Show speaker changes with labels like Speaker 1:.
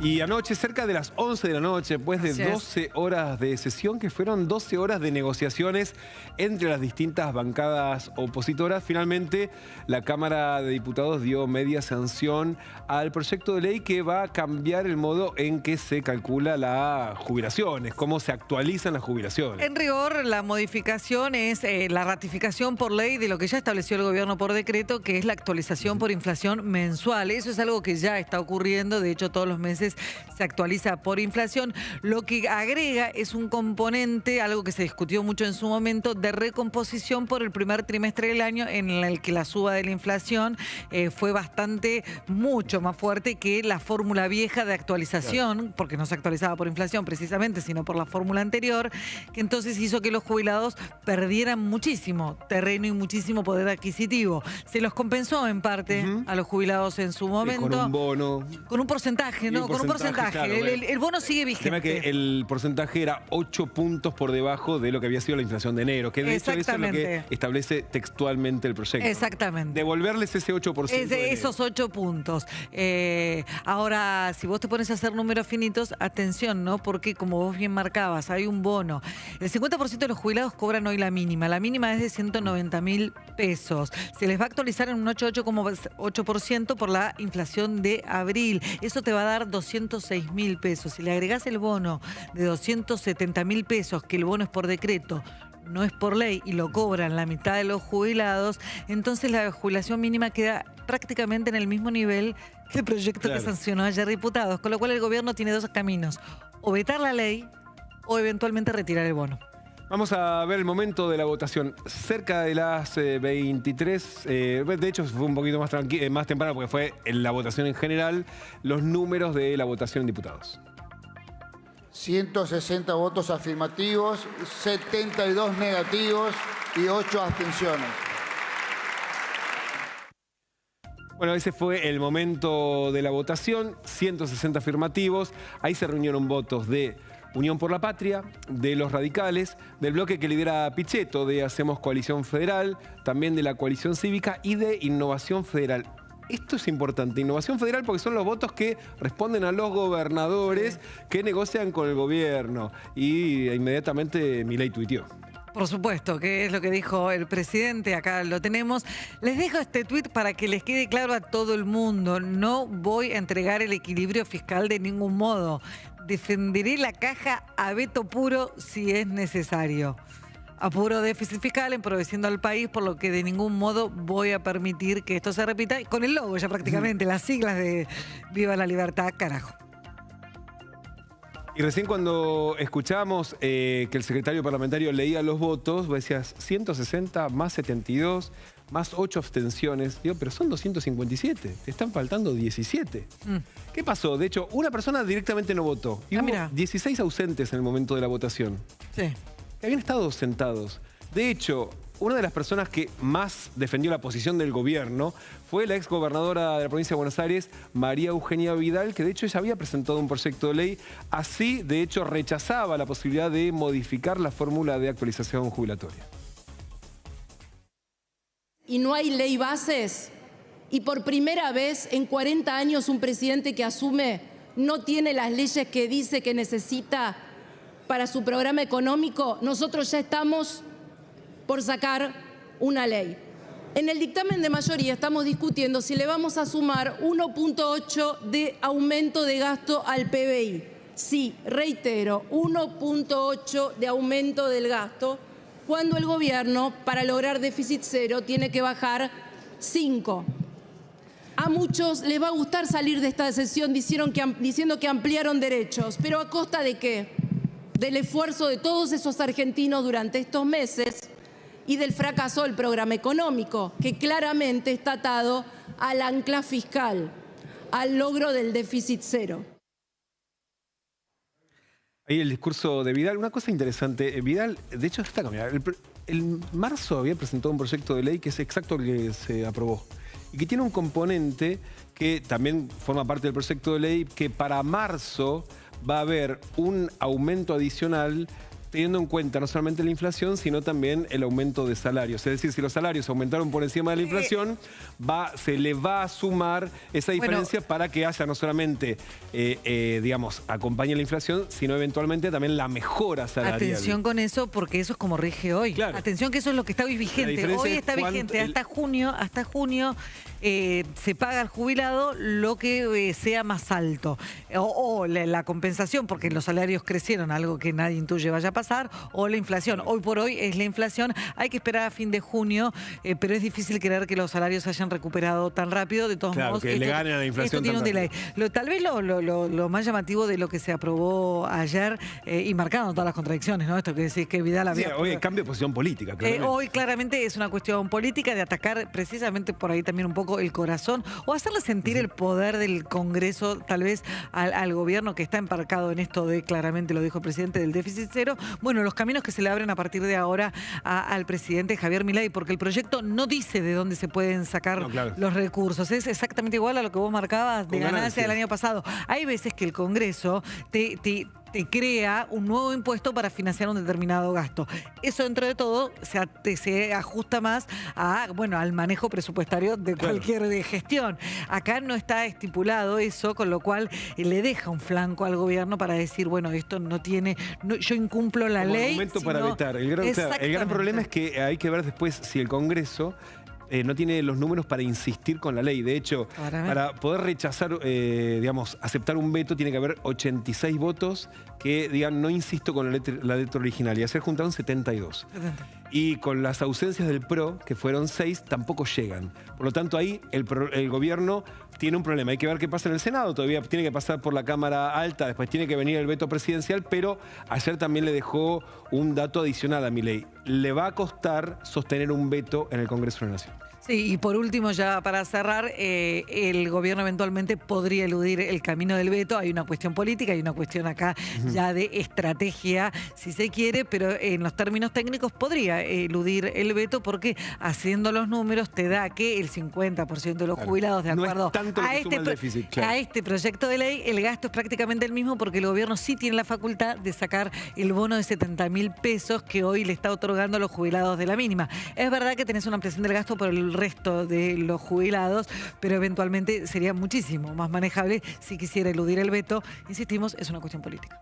Speaker 1: Y anoche, cerca de las 11 de la noche, después de 12 horas de sesión, que fueron 12 horas de negociaciones entre las distintas bancadas opositoras, finalmente la Cámara de Diputados dio media sanción al proyecto de ley que va a cambiar el modo en que se calcula las jubilaciones, cómo se actualizan las jubilaciones.
Speaker 2: En rigor, la modificación es la ratificación por ley de lo que ya estableció el gobierno por decreto, que es la actualización por inflación mensual. Eso es algo que ya está ocurriendo, de hecho todos los meses se actualiza por inflación. Lo que agrega es un componente, algo que se discutió mucho en su momento, de recomposición por el primer trimestre del año, en el que la suba de la inflación fue mucho más fuerte que la fórmula vieja de actualización, porque no se actualizaba por inflación precisamente, sino por la fórmula anterior, que entonces hizo que los jubilados perdieran muchísimo terreno y muchísimo poder adquisitivo. Se los compensó en parte a los jubilados en su momento.
Speaker 1: Con un bono.
Speaker 2: Con un porcentaje, ¿no? Con un porcentaje. Claro, el bono sigue vigente.
Speaker 1: Que el porcentaje era 8 puntos por debajo de lo que había sido la inflación de enero, que de hecho eso es lo que establece textualmente el proyecto.
Speaker 2: Exactamente.
Speaker 1: Devolverles ese 8%.
Speaker 2: Esos 8 puntos. Ahora, si vos te pones a hacer números finitos, atención, ¿no? Porque como vos bien marcabas, hay un bono. El 50% de los jubilados cobran hoy la mínima. La mínima es de 190.000 pesos. Se les va a actualizar en un 8,8% por la inflación de abril. Eso te va a dar 206.000 pesos. Si le agregás el bono de 270.000 pesos, que el bono es por decreto, no es por ley, y lo cobran la mitad de los jubilados, entonces la jubilación mínima queda prácticamente en el mismo nivel que el proyecto que sancionó ayer diputados. Con lo cual el gobierno tiene dos caminos: o vetar la ley o eventualmente retirar el bono.
Speaker 1: Vamos a ver el momento de la votación. Cerca de las 23, de hecho fue un poquito más temprano porque fue en la votación en general, los números de la votación en diputados.
Speaker 3: 160 votos afirmativos, 72 negativos y 8 abstenciones.
Speaker 1: Bueno, ese fue el momento de la votación, 160 afirmativos. Ahí se reunieron votos de Unión por la Patria, de los radicales, del bloque que lidera Pichetto, de Hacemos Coalición Federal, también de la Coalición Cívica y de Innovación Federal. Esto es importante, Innovación Federal, porque son los votos que responden a los gobernadores que negocian con el gobierno. Y inmediatamente Milei tuiteó.
Speaker 2: Por supuesto, que es lo que dijo el presidente, acá lo tenemos. Les dejo este tuit para que les quede claro a todo el mundo. No voy a entregar el equilibrio fiscal de ningún modo. Defenderé la caja a veto puro si es necesario. A puro déficit fiscal, empobreciendo al país, por lo que de ningún modo voy a permitir que esto se repita. Con el logo ya prácticamente, las siglas de Viva la Libertad, carajo.
Speaker 1: Y recién cuando escuchábamos que el secretario parlamentario leía los votos, vos decías 160 más 72 más 8 abstenciones. Digo, pero son 257, te están faltando 17. ¿Qué pasó? De hecho, una persona directamente no votó. Y hubo 16 ausentes en el momento de la votación.
Speaker 2: Sí.
Speaker 1: Que habían estado sentados. De hecho, una de las personas que más defendió la posición del gobierno fue la exgobernadora de la provincia de Buenos Aires, María Eugenia Vidal, que de hecho ella había presentado un proyecto de ley. Así, de hecho, rechazaba la posibilidad de modificar la fórmula de actualización jubilatoria.
Speaker 4: Y no hay ley bases. Y por primera vez en 40 años un presidente que asume no tiene las leyes que dice que necesita para su programa económico. Nosotros ya estamos por sacar una ley. En el dictamen de mayoría estamos discutiendo si le vamos a sumar 1,8 de aumento de gasto al PBI. Sí, reitero, 1,8 de aumento del gasto, cuando el gobierno, para lograr déficit cero, tiene que bajar 5. A muchos les va a gustar salir de esta sesión diciendo que ampliaron derechos, pero ¿a costa de qué? Del esfuerzo de todos esos argentinos durante estos meses y del fracaso del programa económico, que claramente está atado al ancla fiscal, al logro del déficit cero.
Speaker 1: Ahí el discurso de Vidal, una cosa interesante, Vidal, de hecho está cambiando. En marzo había presentado un proyecto de ley que es exacto el que se aprobó y que tiene un componente que también forma parte del proyecto de ley, que para marzo va a haber un aumento adicional teniendo en cuenta no solamente la inflación, sino también el aumento de salarios. Es decir, si los salarios aumentaron por encima de la inflación, se le va a sumar esa diferencia para que haya no solamente, digamos, acompañe la inflación, sino eventualmente también la mejora salarial.
Speaker 2: Atención con eso, porque eso es como rige hoy.
Speaker 1: Claro.
Speaker 2: Atención que eso es lo que está hoy vigente. Hoy está vigente hasta junio se paga al jubilado lo que sea más alto. O la compensación, porque los salarios crecieron, algo que nadie intuye vaya a pasar, o la inflación. Hoy por hoy es la inflación. Hay que esperar a fin de junio, pero es difícil creer que los salarios se hayan recuperado tan rápido. De todos modos,
Speaker 1: que le ganen a la inflación.
Speaker 2: Esto tiene un delay. Tal vez lo más llamativo de lo que se aprobó ayer, y marcando todas las contradicciones, ¿no? Esto que decís que Vidal había...
Speaker 1: Sí, hoy hay cambio de posición política, claramente.
Speaker 2: Hoy claramente es una cuestión política de atacar precisamente por ahí también un poco el corazón o hacerle sentir el poder del Congreso tal vez al gobierno que está embarcado en esto de, claramente lo dijo el presidente, del déficit cero. Bueno, los caminos que se le abren a partir de ahora al presidente Javier Milei, porque el proyecto no dice de dónde se pueden sacar los recursos. Es exactamente igual a lo que vos marcabas de ganancia del año pasado. Hay veces que el Congreso te crea un nuevo impuesto para financiar un determinado gasto. Eso, dentro de todo, se ajusta más al manejo presupuestario de cualquier gestión. Acá no está estipulado eso, con lo cual le deja un flanco al gobierno para decir, bueno, esto no tiene... yo incumplo la ley.
Speaker 1: Momento para vetar. El gran problema es que hay que ver después si el Congreso no tiene los números para insistir con la ley. De hecho, para poder rechazar, digamos, aceptar un veto, tiene que haber 86 votos que digan no insisto con la letra original. Y ayer juntaron 72. Y con las ausencias del PRO, que fueron 6, tampoco llegan. Por lo tanto, ahí el gobierno tiene un problema. Hay que ver qué pasa en el Senado. Todavía tiene que pasar por la Cámara Alta, después tiene que venir el veto presidencial, pero ayer también le dejó un dato adicional a Milei. Le va a costar sostener un veto en el Congreso de la Nación.
Speaker 2: Sí, y por último, ya para cerrar, el gobierno eventualmente podría eludir el camino del veto. Hay una cuestión política, hay una cuestión acá ya de estrategia, si se quiere, pero en los términos técnicos podría eludir el veto porque haciendo los números te da que el 50% de los jubilados, de acuerdo a este proyecto de ley, el gasto es prácticamente el mismo porque el gobierno sí tiene la facultad de sacar el bono de 70.000 pesos que hoy le está otorgando a los jubilados de la mínima. Es verdad que tenés una ampliación del gasto por el resto de los jubilados, pero eventualmente sería muchísimo más manejable si quisiera eludir el veto. Insistimos, es una cuestión política.